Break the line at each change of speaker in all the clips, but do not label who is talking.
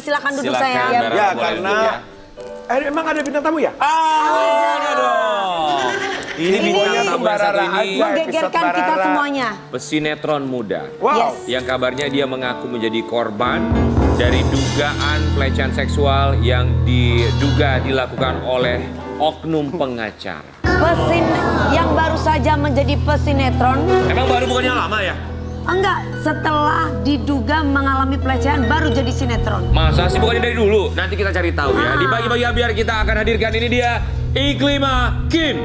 silakan duduk
Silakan,
sayang.
Bara,
Ya,
boleh
karena
duduk ya.
emang ada bintang tamu ya?
Ada dong. Ini bintang tamu yang satu ini
Menggegerkan kita semuanya.
pesinetron muda.
Wow.
Yes.
Yang kabarnya dia mengaku menjadi korban dari dugaan pelecehan seksual yang diduga dilakukan oleh oknum pengacara.
Yang baru saja menjadi pesinetron.
Emang baru bukannya lama ya?
Enggak, setelah diduga mengalami pelecehan baru jadi sinetron.
Masa sih bukannya dari dulu? Nanti kita cari tahu ya. Di pagi-pagi biar kita akan hadirkan ini dia Iklima Kim.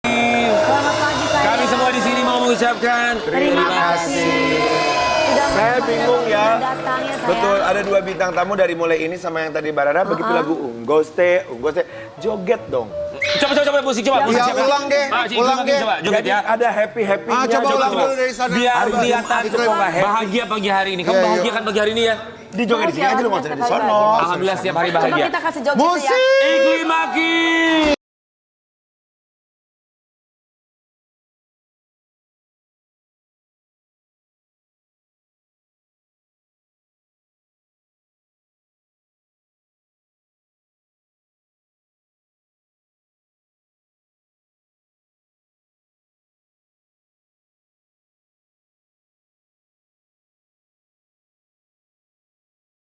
Selamat pagi sayang.
Kami semua di sini mau mengucapkan
Terima kasih. Sudah
Saya bingung ya.
datangnya sayang.
Betul, ada 2 bintang tamu dari mulai ini sama yang tadi Barara. Begitu lagu Unggoste, joget dong.
Coba musik coba. Musik
Ya,
siapa?
ulang deh,
Iklima Kim coba joget
Jadi
ya.
ada happy-happynya.
coba ulang
coba.
dulu dari sana.
Biar kelihatan
itu kok nggak happy.
bahagia pagi hari ini. Kamu
Iya,
bahagia kan pagi hari ini ya?
Di joget di sini aja lu nggak usah di sono.
Alhamdulillah setiap hari
Coba
bahagia.
kita kasih joget
Musik.
ya.
Iklima Kim.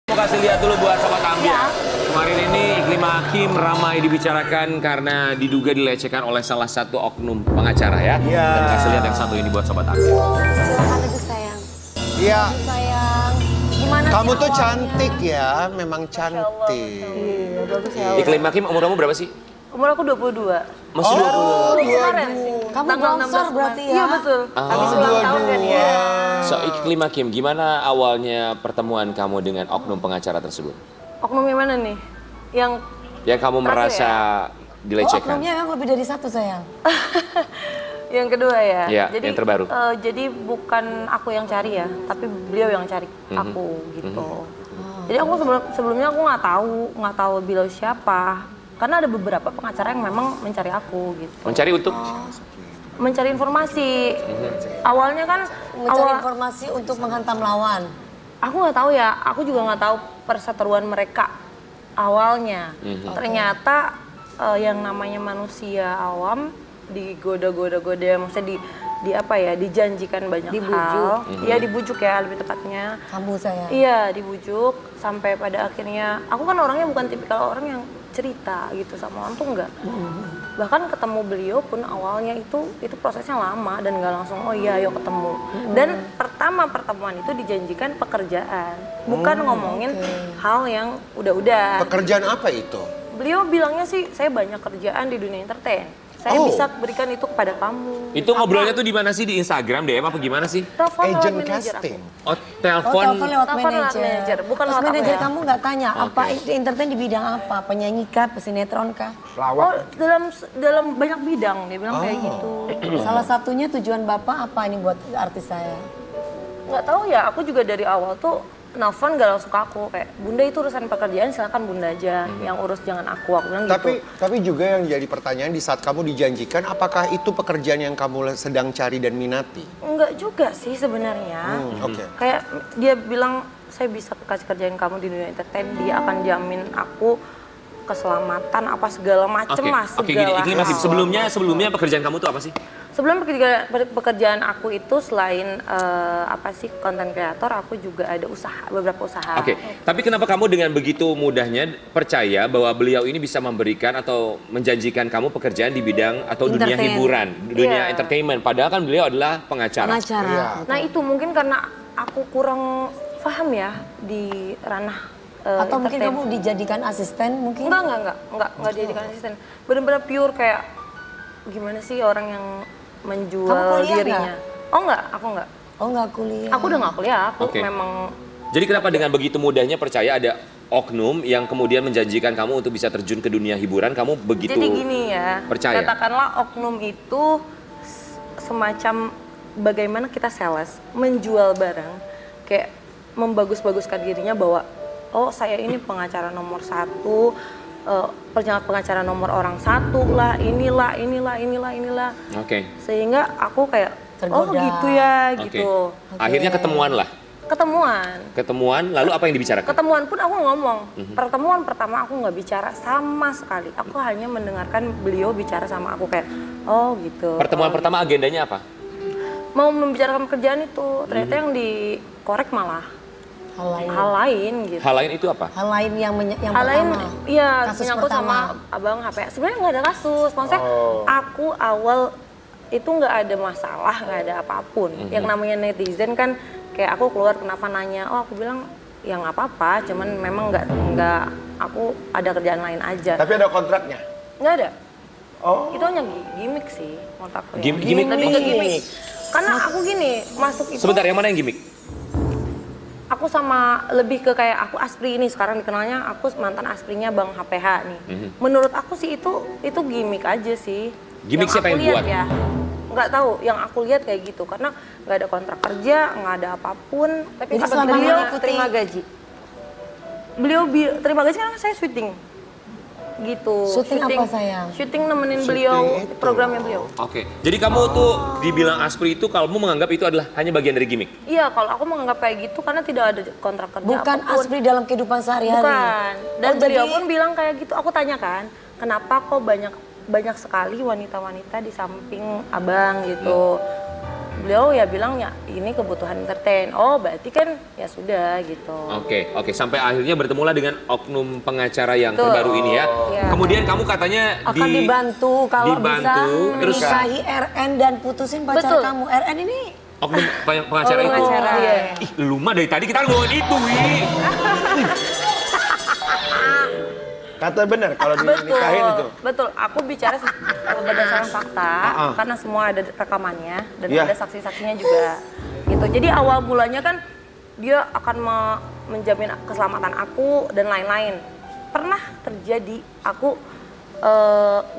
Mau kasih lihat dulu buat Sobat Ambi ya. Kemarin ini Iklima Kim ramai dibicarakan karena diduga dilecehkan oleh salah satu oknum pengacara ya.
Iya.
Dan kasih lihat yang satu ini buat Sobat Ambi.
Silakan duduk sayang.
Iya,
Sayang. Gimana
kamu
sih
tuh
awalnya?
cantik ya, memang cantik.
Iya, bagus ya.
Iklima Kim umur kamu berapa sih?
Umur aku 22.
Masih 20.
Kemarin sih.
Kamu
Tanggal
bongsor
16
berarti
kemarin.
ya?
Iya betul. Habis ulang tahun kan ya.
So Iklima Kim, gimana awalnya pertemuan kamu dengan oknum pengacara tersebut?
Oknum yang mana nih? Yang
Yang kamu
Terakhir
merasa
Oh,
dilecehkan?
oknumnya memang lebih dari satu sayang.
yang kedua ya.
Iya, yang terbaru.
Jadi bukan aku yang cari ya, tapi beliau yang cari aku gitu. Jadi aku sebelumnya aku nggak tahu beliau siapa. Karena ada beberapa pengacara yang memang mencari aku gitu.
Mencari untuk?
Mencari informasi. Awalnya kan
Mencari informasi untuk menghantam lawan.
aku nggak tahu ya, aku juga nggak tahu perseteruan mereka awalnya. Ternyata yang namanya manusia awam digoda-goda, maksudnya di apa ya, dijanjikan banyak
Dibujuk.
hal. Iya dibujuk ya lebih tepatnya.
Kamu sayang.
Iya dibujuk sampai pada akhirnya, aku kan orangnya bukan tipikal orang yang cerita gitu sama orang tuh enggak. Bahkan ketemu beliau pun awalnya itu prosesnya lama dan nggak langsung oh iya ayo ketemu. Dan pertama pertemuan itu dijanjikan pekerjaan, bukan ngomongin hal yang udah-udah.
Pekerjaan apa itu?
Beliau bilangnya sih saya banyak kerjaan di dunia entertain. Saya
Oh.
bisa berikan itu kepada kamu.
Itu ngobrolnya tuh di mana sih? Di Instagram, DM apa gimana sih?
Telepon lewat
Agent
manajer
casting.
aku.
Oh, telepon.
Telepon lewat
Telepon lewat
manajer.
manajer, bukan
Terus
lewat aku
manajer
ya.
kamu nggak tanya apa
Oke.
di entertain di bidang apa? Penyanyi kah, pesinetron kah?
Lawak.
Oh, dalam banyak bidang dia bilang kayak gitu.
Salah satunya tujuan Bapak apa ini buat artis saya?
Nggak tahu ya, aku juga dari awal tuh nelfon gak langsung ke aku kayak Bunda itu urusan pekerjaan silakan Bunda aja yang urus, jangan aku bilang gitu.
Tapi juga yang jadi pertanyaan di saat kamu dijanjikan, apakah itu pekerjaan yang kamu sedang cari dan minati?
Enggak juga sih sebenarnya.
Oke.
Kayak dia bilang saya bisa kasih kerjaan kamu di dunia entertain, dia akan jamin aku keselamatan apa segala macem lah,
Oke, gini,
segala
Iklima Kim,
hal.
sebelumnya pekerjaan kamu tuh apa sih?
Sebelum pekerjaan aku itu selain apa sih konten kreator, aku juga ada beberapa usaha.
Oke, tapi kenapa kamu dengan begitu mudahnya percaya bahwa beliau ini bisa memberikan atau menjanjikan kamu pekerjaan di bidang atau dunia
Entertain.
hiburan, dunia
Iya.
entertainment, padahal kan beliau adalah pengacara.
Pengacara.
Nah itu mungkin karena aku kurang paham ya di ranah
Atau mungkin
entertain.
kamu dijadikan asisten mungkin?
Enggak dijadikan asisten. Bener-bener pure kayak gimana sih orang yang menjual
Kamu kuliah
dirinya. Oh aku enggak.
Oh nggak kuliah.
Aku udah nggak kuliah, aku
Oke.
memang
Jadi kenapa dengan begitu mudahnya percaya ada oknum yang kemudian menjanjikan kamu untuk bisa terjun ke dunia hiburan, kamu begitu
jadi gini ya.
percaya?
Katakanlah oknum itu semacam bagaimana kita sales, menjual barang, kayak membagus-baguskan dirinya bahwa oh saya ini pengacara nomor 1, pengacara nomor orang 1 lah, inilah.
Oke.
Sehingga aku kayak oh
Tergoda.
gitu ya
Oke.
gitu.
Akhirnya ketemuan lah. Ketemuan, lalu apa yang dibicarakan?
Ketemuan pun aku ngomong. Pertemuan pertama aku nggak bicara sama sekali. Aku hanya mendengarkan beliau bicara sama aku kayak oh gitu.
Pertemuan pertama agendanya apa?
Mau membicarakan pekerjaan itu, ternyata yang dikorek malah hal lain gitu.
Hal lain itu apa?
Hal lain yang
Hal lain,
pertama.
iya,
Kasus
menyangkut
pertama.
sama abang HP. Sebenarnya nggak ada kasus, maksudnya aku awal itu nggak ada masalah, nggak ada apapun. Yang namanya netizen kan, kayak aku keluar kenapa nanya, oh aku bilang ya nggak apa-apa, cuman memang nggak, aku ada kerjaan lain aja.
Tapi ada kontraknya.
Nggak ada.
Oh.
Itu hanya gimmick sih, menurut aku. Ya.
Gimmick?
Lebih ke gimmick. Karena aku gini, masuk itu.
Sebentar, yang mana yang gimmick?
Aku sama lebih ke kayak aku Aspri ini sekarang dikenalnya aku mantan Asprinya Bang HPH nih. Menurut aku sih itu gimmick aja sih.
Gimmick siapa
aku
yang
lihat
buat?
Ya. Nggak tahu, yang aku lihat kayak gitu karena nggak ada kontrak kerja, nggak ada apapun. Tapi
Jadi selama
beliau
mengikuti-
terima gaji. Beliau terima gaji karena saya syuting. Gitu.
Syuting apa, sayang?
Syuting nemenin beliau
itu.
programnya beliau.
Oke. Jadi kamu tuh dibilang Aspri itu, kamu menganggap itu adalah hanya bagian dari gimmick?
Iya, kalau aku menganggap kayak gitu karena tidak ada kontrak kerja
Bukan
apapun.
Aspri dalam kehidupan sehari-hari.
Bukan. Dan
Oh,
beliau
jadi-
pun bilang kayak gitu. Aku tanya kan, kenapa kok banyak sekali wanita-wanita di samping abang gitu. Beliau ya bilang ya ini kebutuhan entertain. Oh berarti kan ya sudah gitu.
Oke. Sampai akhirnya bertemulah dengan oknum pengacara yang
Betul.
terbaru ini ya.
Iya.
Kemudian kamu katanya
Akan dibantu kalau bisa
terus
menikahi RN dan putusin pacar
Betul.
kamu. RN ini
oknum pengacara itu.
Pengacara. Iya.
Ih, lu mah dari tadi kita ngomongin itu, Wi.
Kata benar kalau dinikahin itu.
Betul. Aku bicara berdasarkan fakta karena semua ada rekamannya dan
Iya.
ada saksi-saksinya juga. Gitu. Jadi awal mulanya kan dia akan menjamin keselamatan aku dan lain-lain. Pernah terjadi aku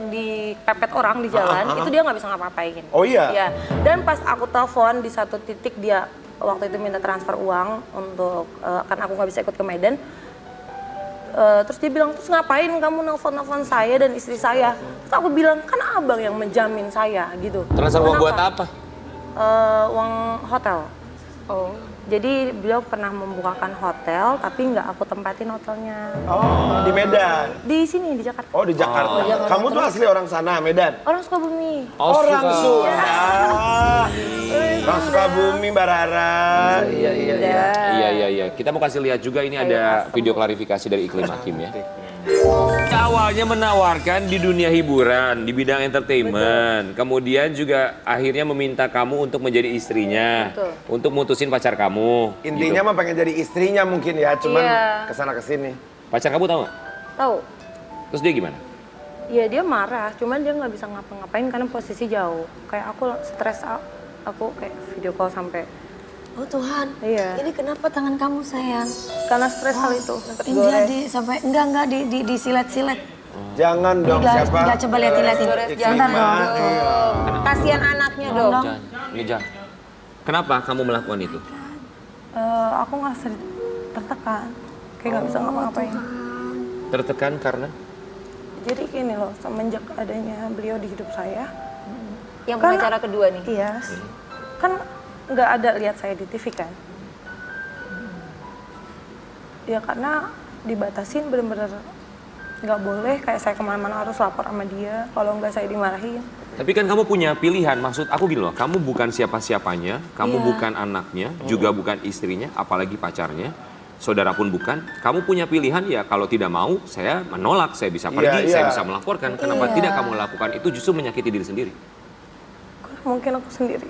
dipepet orang di jalan, itu dia nggak bisa ngapa-ngapain.
Oh iya?
Iya. Dan pas aku telepon di satu titik dia waktu itu minta transfer uang untuk karena aku nggak bisa ikut ke Medan. Terus dia bilang, terus ngapain kamu nelfon saya dan istri saya? Terus aku bilang, kan abang yang menjamin saya gitu.
Transfer uang
Kenapa?
buat apa?
Uang hotel. Oh. Jadi beliau pernah membukakan hotel, tapi nggak aku tempatin hotelnya.
Oh, di Medan.
Di sini, di Jakarta.
Oh, di Jakarta. Kamu tuh asli orang sana, Medan.
Orang Sukabumi.
Orang
suka.
Sunda. Orang Sukabumi, Mbak Rara. Iya.
Iya. Kita mau kasih lihat juga ini ada video klarifikasi dari Iklim Hakim ya. Awalnya menawarkan di dunia hiburan, di bidang entertainment. Kemudian juga akhirnya meminta kamu untuk menjadi istrinya.
Betul.
Untuk mutusin pacar kamu.
Intinya mah pengen jadi istrinya mungkin ya, cuman
Iya.
kesana kesini.
Pacar kamu tahu nggak?
Tahu?
Terus dia gimana?
Ya dia marah, cuman dia nggak bisa ngapa-ngapain karena posisi jauh. Kayak aku stres, aku kayak video call sampai.
oh Tuhan.
Iya.
Ini kenapa tangan kamu sayang?
Karena stres hal itu.
Enggak sampai enggak disilet-silet.
Jangan dong, siapa?
Enggak coba lihat-lihatin. Sebentar dong.
Kasihan anaknya dong.
Jangan. Kenapa kamu melakukan itu?
Aku ngerasa tertekan, kayak nggak bisa ngapa-ngapain.
Tertekan karena?
Jadi gini loh, semenjak adanya beliau di hidup saya,
Yang
Kan-
pengacara kedua nih.
iya, kan nggak ada lihat saya di TV kan? Ya karena dibatasin bener-bener nggak boleh, kayak saya kemana-mana harus lapor sama dia, kalau nggak saya dimarahin.
Tapi kan kamu punya pilihan, maksud aku gini loh, kamu bukan siapa-siapanya, kamu
Iya.
bukan anaknya, juga bukan istrinya, apalagi pacarnya, saudara pun bukan. Kamu punya pilihan ya, kalau tidak mau, saya menolak, saya bisa pergi,
Iya,
saya
iya.
bisa melaporkan. Kenapa
Iya.
tidak kamu lakukan itu justru menyakiti diri sendiri?
Karena mungkin aku sendiri.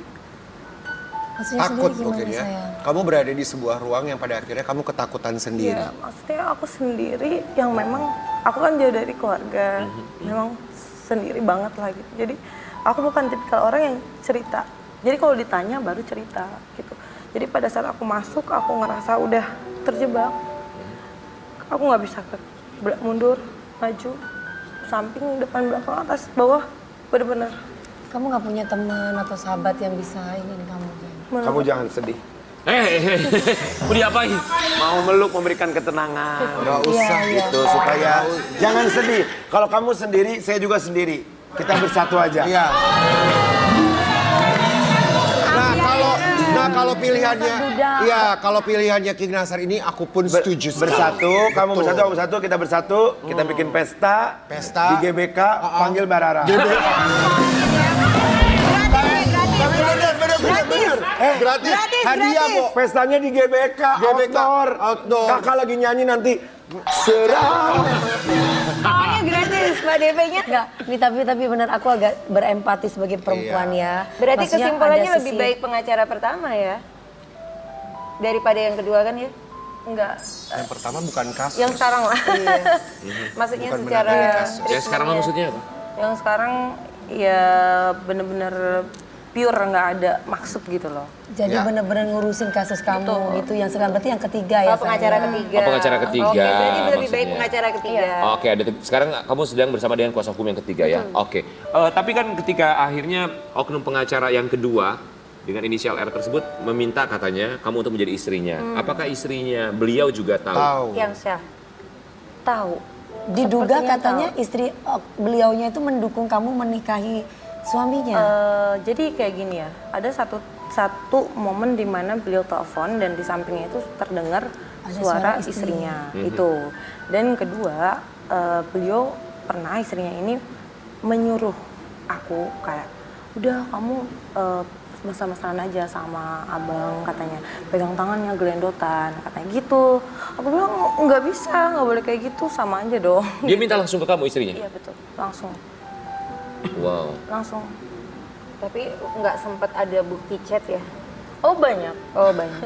Maksudnya
Takut
sendiri
mungkin
gimana
ya.
sayang?
Kamu berada di sebuah ruang yang pada akhirnya kamu ketakutan sendiri.
Iya, maksudnya aku sendiri yang memang aku kan jauh dari keluarga, memang sendiri banget lah gitu. Jadi aku bukan tipikal orang yang cerita. Jadi kalau ditanya baru cerita gitu. Jadi pada saat aku masuk aku ngerasa udah terjebak. Aku nggak bisa mundur, maju, samping, depan, belakang, atas, bawah, bener-bener
Kamu nggak punya teman atau sahabat yang bisa ingin kamu?
Kamu jangan sedih.
Mau diapain?
Mau meluk memberikan ketenangan.
Nggak usah.
Gitu supaya jangan sedih. Kalau kamu sendiri, saya juga sendiri. Kita bersatu aja.
Iya. Nah kalau pilihannya, iya kalau pilihannya King Nasar ini aku pun setuju sekali.
Bersatu, kamu bersatu, aku bersatu, kita bersatu, kita bikin pesta,
Pesta.
di GBK, panggil Barara.
Gratis, hadiah kok.
Pestanya di GBK, outdoor. Kakak lagi nyanyi nanti. Serang.
Awalnya gratis, Mbak DP-nya. Enggak, ini tapi benar aku agak berempati sebagai perempuan ya.
Berarti
Maksudnya
kesimpulannya
ada
lebih
sisi-
baik pengacara pertama ya? Daripada yang kedua kan ya? Enggak.
Yang pertama bukan kasus.
Yang sekarang lah. Maksudnya
Bukan
secara...
menangani kasus.
Ya sekarang mah maksudnya apa?
Yang sekarang ya bener-bener pure nggak ada maksud gitu loh.
Jadi
Ya.
benar-benar ngurusin kasus kamu
Betul.
gitu yang sekarang berarti yang ketiga ya.
Oh, pengacara
sayang?
ketiga.
Oh, pengacara ketiga,
Oke, berarti lebih baik
maksudnya.
pengacara ketiga.
Oke, sekarang kamu sedang bersama dengan kuasa hukum yang ketiga ya. Oke. Tapi kan ketika akhirnya oknum pengacara yang kedua dengan inisial R tersebut meminta katanya kamu untuk menjadi istrinya. Apakah istrinya beliau juga tahu?
Tahu.
Yang sah. Tahu.
Diduga
Sepertinya
katanya istri beliaunya itu mendukung kamu menikahi suaminya.
Jadi kayak gini ya, ada satu momen di mana beliau telepon dan di sampingnya itu terdengar
Ada
suara
suara
istrinya itu. Dan kedua, beliau pernah istrinya ini menyuruh aku kayak, udah kamu mesra-mesraan aja sama abang katanya, pegang tangannya gelendotan katanya gitu. Aku bilang nggak bisa, nggak boleh kayak gitu, sama aja dong.
Dia minta langsung ke kamu istrinya?
Iya betul, langsung.
Wow.
Langsung. Tapi nggak sempat ada bukti chat ya? Oh banyak. Oh banyak.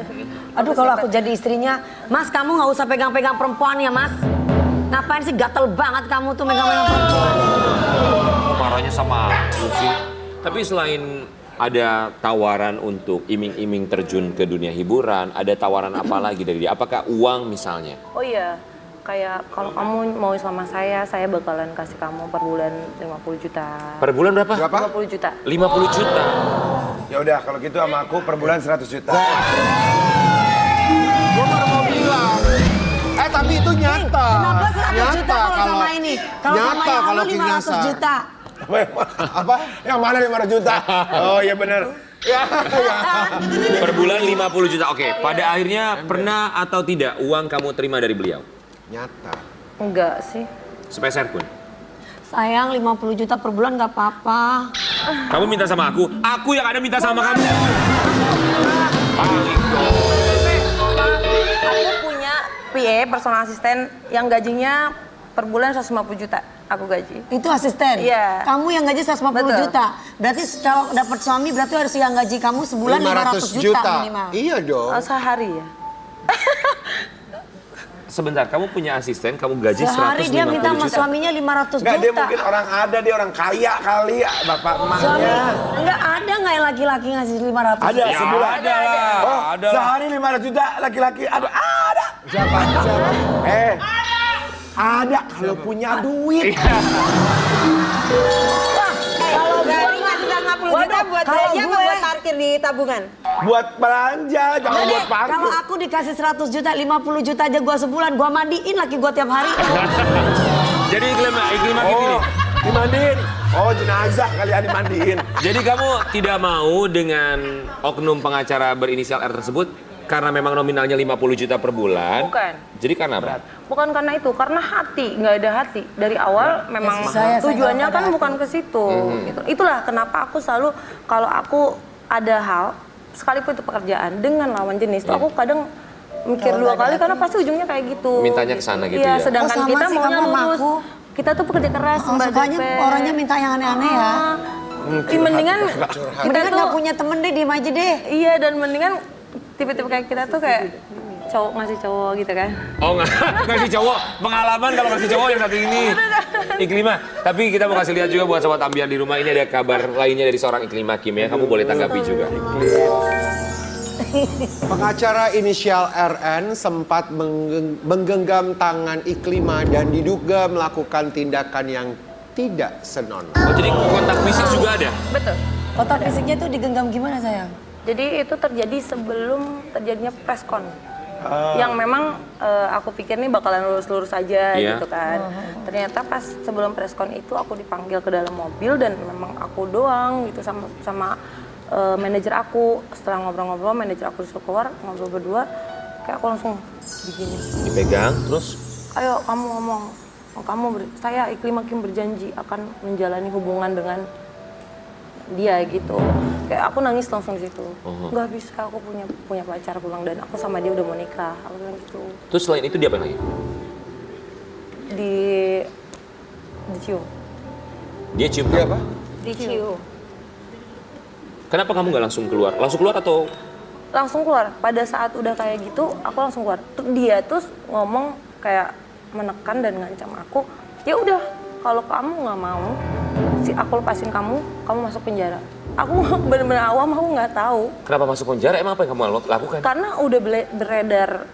Aduh kalau aku jadi istrinya, Mas kamu nggak usah pegang-pegang perempuan ya Mas. Ngapain sih gatel banget kamu tuh megang-megang perempuan.
Marahnya sama aku sih. Tapi selain ada tawaran untuk iming-iming terjun ke dunia hiburan, ada tawaran apa lagi dari dia? Apakah uang misalnya?
Oh iya, kayak kalau kamu mau sama saya bakalan kasih kamu per bulan 50 juta.
Per bulan berapa?
50 juta.
50 juta.
Ya udah, kalau gitu sama aku per bulan 100 juta.
Gue baru mau bilang. Tapi itu nyata.
Kenapa 100 juta kalau sama ini? Kalau sama
nyata
yang
kalau
lalu
King
500
Nasar.
juta.
Apa? Yang mana 500 juta? Oh iya bener.
Per bulan 50 juta. Oke, pada akhirnya pernah atau tidak uang kamu terima dari beliau?
Nyata.
Enggak sih.
Sepeser pun.
Sayang 50 juta per bulan nggak apa-apa.
Kamu minta sama aku yang ada minta sama kamu. Paling
Aku punya PA, personal asisten yang gajinya per bulan 150 juta. Aku gaji.
Itu asisten?
Iya.
Kamu yang gaji 150
Betul.
juta. Berarti kalau dapat suami berarti harus yang gaji kamu sebulan 500 juta minimal.
Iya dong.
Sehari ya.
Sebentar, kamu punya asisten, kamu gaji 150
Sehari dia minta sama
juta.
suaminya 500
Enggak, dia
juta.
mungkin orang ada, dia orang kaya kali ya, bapak emaknya.
Enggak ada nggak yang laki-laki ngasih 500
Ada
juta?
sebulan.
Ada lah,
Oh,
ada lah.
sehari 500 juta laki-laki. Aduh, ada.
Siapa?
Ada kalau punya duit.
Kalau dari ngasih 50 juta buat
kalau
belanja apa
gue-
buat parkir di tabungan?
Buat belanja, jangan
Jadi
buat parkir.
kalau aku dikasih 100 juta, 50 juta aja gua sebulan, gua mandiin laki gua tiap hari.
Jadi iklim gini.
Oh, dimandiin. Oh, jenazah kalian dimandiin.
Jadi kamu tidak mau dengan oknum pengacara berinisial R tersebut karena memang nominalnya 50 juta per bulan?
Bukan.
Jadi karena apa?
Bukan karena itu, karena hati, nggak ada hati. Dari awal memang
saya
tujuannya
nggak
kan
ada
bukan ke situ. Gitu. Itulah kenapa aku selalu, kalau aku ada hal, sekalipun itu pekerjaan, dengan lawan jenis, tuh aku kadang mikir dua kali karena pasti ujungnya kayak gitu.
Mintanya ke sana gitu
Iya,
ya?
sedangkan
Oh, sama
kita
sih
maunya
kamu sama
lurus.
aku.
Kita tuh pekerja keras,
Oh,
Mbak
sukanya
DP.
orangnya minta yang aneh-aneh ya.
Mendingan kita
Mendingan
tuh
nggak punya temen deh, diem aja deh.
iya, dan mendingan tipe-tipe kayak kita tuh kayak cowok ngasih cowok gitu kan.
Oh nggak, ngasih cowok, pengalaman kalau ngasih cowok yang satu ini. Iklimah, tapi kita mau kasih lihat juga buat sobat ambiar di rumah, ini ada kabar lainnya dari seorang Iklimah Kim ya, kamu boleh tanggapi juga.
Pengacara inisial RN sempat menggenggam tangan Iklimah dan diduga melakukan tindakan yang tidak senonoh.
Oh, jadi kontak fisik juga ada?
Betul.
Otak fisiknya tuh digenggam gimana sayang?
Jadi itu terjadi sebelum terjadinya preskon. Yang memang aku pikir nih bakalan lurus-lurus aja
Iya.
gitu kan. Ternyata pas sebelum preskon itu aku dipanggil ke dalam mobil dan memang aku doang gitu sama manajer aku. Setelah ngobrol-ngobrol, manajer aku disuruh keluar, ngobrol berdua, kayak aku langsung begini.
Dipegang, terus
Ayo kamu ngomong, saya Iklim Hakim berjanji akan menjalani hubungan dengan dia gitu. Kayak aku nangis langsung di situ. Nggak bisa, aku punya pacar, aku bilang, dan aku sama dia udah mau nikah. Aku bilang gitu.
terus selain itu dia apa lagi?
Dicium.
Dia cium
Iya
kamu?
apa?
Dicium.
Kenapa kamu nggak langsung keluar? Langsung keluar atau?
Langsung keluar. Pada saat udah kayak gitu, aku langsung keluar. Dia tuh ngomong kayak menekan dan ngancam aku. Ya udah, kalau kamu nggak mau, aku lepasin kamu masuk penjara. Aku bener-bener awam, aku nggak tahu.
Kenapa masuk penjara? Emang apa yang kamu lakukan?
Karena udah beredar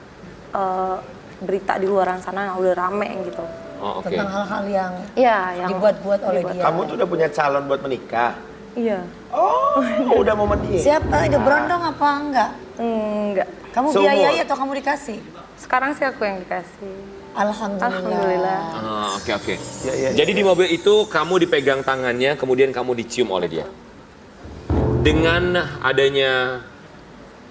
berita di luar sana, udah rame gitu.
Oh, oke.
Tentang hal-hal yang
Iya, yang
dibuat-buat oleh dia.
Kamu tuh udah punya calon buat menikah?
Iya.
Oh, udah mau menikah?
Siapa? Ada berondong apa enggak?
Enggak.
Kamu
Seumur.
biayai atau kamu dikasih?
Sekarang sih aku yang dikasih.
Alhamdulillah.
Alhamdulillah.
Oke.
Ya.
Jadi di mobil itu kamu dipegang tangannya, kemudian kamu dicium oleh dia. Dengan adanya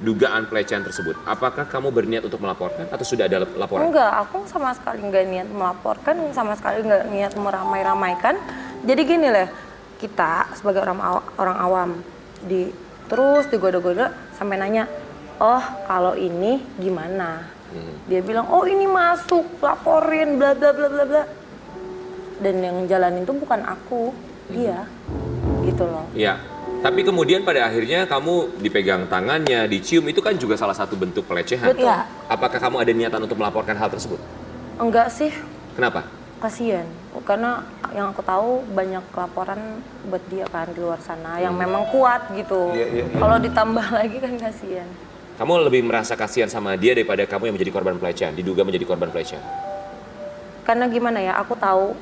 dugaan pelecehan tersebut, apakah kamu berniat untuk melaporkan atau sudah ada laporan?
Enggak, aku sama sekali nggak niat melaporkan, sama sekali nggak niat meramai-ramaikan. Jadi gini lah, kita sebagai orang awam terus digoda-goda sampai nanya, oh kalau ini gimana? Dia bilang, oh ini masuk, laporin, bla bla bla bla bla. Dan yang jalanin itu bukan aku, dia, gitu loh.
Iya. Tapi kemudian pada akhirnya kamu dipegang tangannya, dicium, itu kan juga salah satu bentuk pelecehan.
Betul.
Apakah kamu ada niatan untuk melaporkan hal tersebut?
Enggak sih,
Kenapa?
kasihan. Karena yang aku tahu banyak laporan buat dia kan di luar sana yang memang kuat gitu.
Iya.
Kalau ditambah lagi kan kasihan.
Kamu lebih merasa kasihan sama dia daripada kamu yang menjadi korban pelecehan, diduga menjadi korban pelecehan.
Karena gimana ya, aku tahu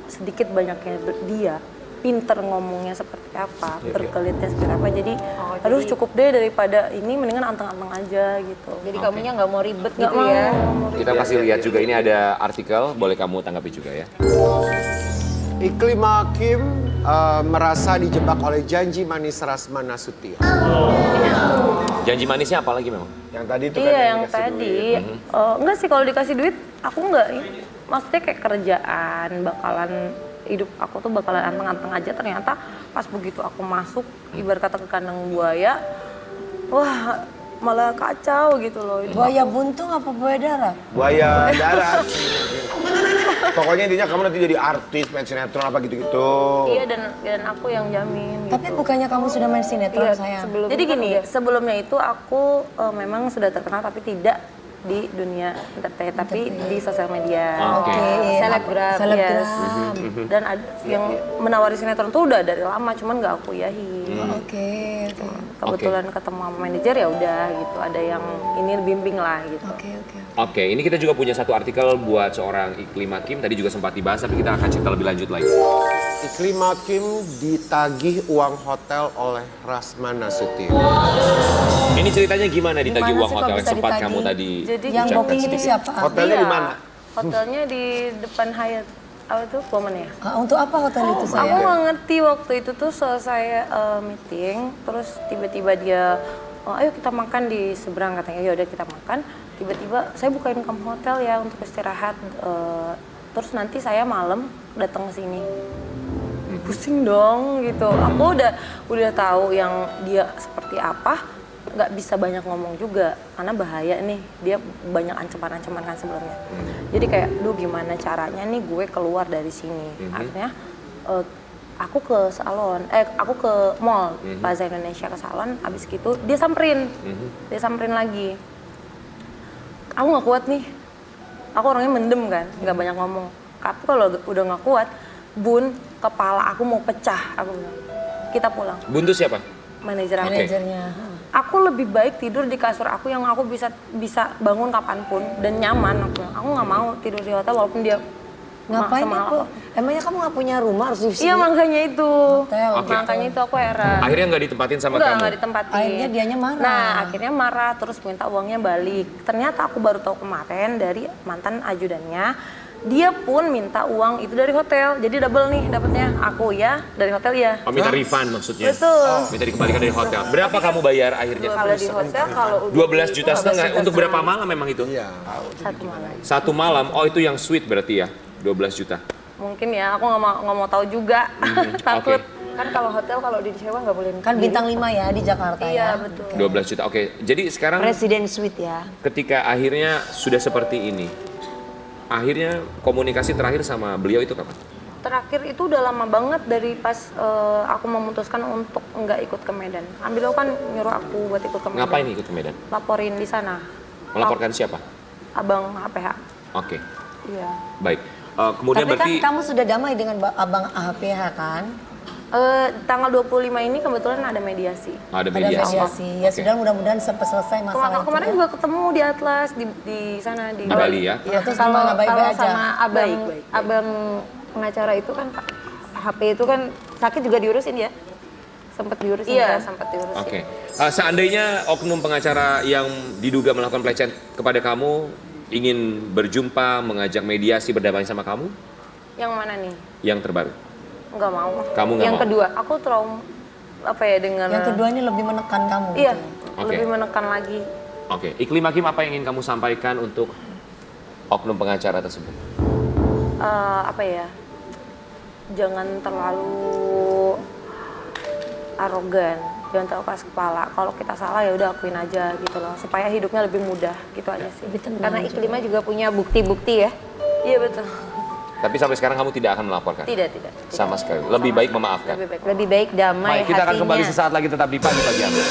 sedikit banyaknya dia pinter ngomongnya seperti apa, berkelitnya seperti apa. Jadi, aduh cukup deh daripada ini, mendingan anteng-anteng aja gitu.
Jadi kamunya nggak mau ribet
Nggak
gitu
mau.
ya?
Kita kasih lihat juga, ini ada artikel, boleh kamu tanggapi juga ya.
Iklim Hakim merasa dijebak oleh janji manis Rasman Nasution.
Janji manisnya apa lagi memang?
Yang tadi itu kan
Iya, yang
dikasih
tadi.
duit.
Enggak sih, kalau dikasih duit, aku enggak. Maksudnya kayak kerjaan, hidup aku tuh bakalan anteng-anteng aja. Ternyata pas begitu aku masuk, ibarat kata ke kandang buaya, wah malah kacau gitu loh.
Buaya buntung apa buaya darat?
Buaya darat. Pokoknya intinya kamu nanti jadi artis, main sinetron apa gitu-gitu.
Iya, dan aku yang jamin.
Tapi
gitu.
bukannya kamu sudah main sinetron
Iya,
sayang?
Jadi gini, sebelumnya itu aku memang sudah terkenal tapi tidak di dunia entertain, tapi di sosial media.
Oke.
Selebgram.
Selebgram.
Yes. Dan ada yang menawari sinetron tuh udah dari lama, cuman nggak aku yahi.
Oke.
Kebetulan ketemu sama manajer ya udah gitu, ada yang ini bimbing lah gitu.
Oke.
Oke, ini kita juga punya satu artikel buat seorang Iklim Hakim, tadi juga sempat dibahas, tapi kita akan cerita lebih lanjut lagi.
Iklim Hakim ditagih uang hotel oleh Rasman Nasution.
Ini ceritanya gimana ditagih
Gimana
uang
sih kok
hotel yang
bisa
sempat
ditagih?
kamu tadi
Jadi
Yang
ucapkan
booking itu
sedikit?
siapa?
Hotelnya
Iya,
di mana?
Hotelnya di depan Hyatt. Apa tuh? Woman ya?
Untuk apa hotel itu
Aku
sayang?
nggak ngerti waktu itu tuh selesai meeting, terus tiba-tiba dia, ayo kita makan di seberang, katanya. Ya udah kita makan. Tiba-tiba saya bukain kamu hotel ya untuk istirahat. Terus nanti saya malam datang ke sini. Pusing dong gitu. Aku udah tahu yang dia seperti apa. Nggak bisa banyak ngomong juga karena bahaya nih, dia banyak ancaman-ancaman kan sebelumnya. Jadi kayak, duh gimana caranya nih gue keluar dari sini. Akhirnya aku ke salon, aku ke mall Plaza Indonesia ke salon. Abis gitu dia samperin lagi. Aku nggak kuat nih, aku orangnya mendem kan, nggak banyak ngomong. Tapi kalau udah nggak kuat, Bun, kepala aku mau pecah. Aku bilang, kita pulang.
Buntu siapa?
Manajer aku.
Manajernya.
Aku lebih baik tidur di kasur aku yang aku bisa bangun kapanpun dan nyaman. Aku nggak mau tidur di hotel walaupun dia
Ngapain
sama
itu? Emangnya kamu nggak punya rumah harus di
Iya makanya itu.
Hotel.
Oke.
Makanya itu aku heran.
Akhirnya nggak ditempatin sama kamu?
Nggak ditempatin.
Akhirnya dianya marah.
Nah, akhirnya marah terus minta uangnya balik. Ternyata aku baru tahu kemarin dari mantan ajudannya, dia pun minta uang itu dari hotel. Jadi double nih dapatnya. Aku ya, dari hotel ya.
Oh, minta refund maksudnya?
Betul.
Minta dikembalikan dari hotel. Berapa kamu bayar akhirnya?
Kalau di hotel kalau
12 juta setengah. Untuk berapa malam memang itu?
Iya.
Satu malam.
Satu malam. Oh, itu yang suite berarti ya? 12 juta.
Mungkin ya, aku nggak mau tahu juga. Takut.
Oke.
kan kalau hotel kalau disewa nggak boleh
Kan bintang 5 ya di Jakarta ya.
Iya betul.
12 juta. Oke. Jadi sekarang
Presiden Suite ya.
ketika akhirnya sudah seperti ini, akhirnya komunikasi terakhir sama beliau itu kapan?
Terakhir itu udah lama banget dari pas aku memutuskan untuk nggak ikut ke Medan. Beliau kan nyuruh aku buat ikut ke Medan.
Ngapain ikut ke Medan?
Laporin di sana.
Melaporkan siapa?
Abang HPH.
Oke.
Iya.
Baik. Kemudian
Tapi
berarti
kan kamu sudah damai dengan Abang AHPH kan?
Tanggal 25 ini kebetulan ada mediasi.
ada
Ada
mediasi.
mediasi. Ya
Oke.
sudah mudah-mudahan sampai selesai masalah
Kemarin
itu.
juga ketemu di Atlas di sana di
Bali ya?
Ya, terus
kalau
gimana baik-baik
kalau
aja?
sama abang
Baik.
abang pengacara itu kan Pak, HP itu kan sakit juga diurusin ya, sempet diurusin
Iya,
kan?
sempat diurusin.
Oke. Seandainya oknum pengacara yang diduga melakukan pelecehan kepada kamu ingin berjumpa, mengajak mediasi, berdamai sama kamu,
Yang mana nih?
yang terbaru.
Nggak mau.
Kamu nggak
Yang
mau?
kedua
Aku trauma apa ya dengan
Yang kedua ini lebih menekan kamu.
Iya,
gitu ya.
Oke.
lebih menekan lagi.
Oke. Iklim Hakim, apa yang ingin kamu sampaikan untuk oknum pengacara tersebut?
Apa ya? Jangan terlalu arogan, jangan terlalu keras kepala. Kalau kita salah ya udah akuin aja gitu loh, supaya hidupnya lebih mudah gitu aja sih.
karena Iklimah juga punya bukti-bukti ya.
Iya betul.
Tapi sampai sekarang kamu tidak akan melaporkan?
Tidak.
Sama sekali. Lebih baik memaafkan.
Lebih baik.
Lebih baik damai
Baik, kita akan
hatinya.
kembali sesaat lagi tetap di Pagi Pagi Anda.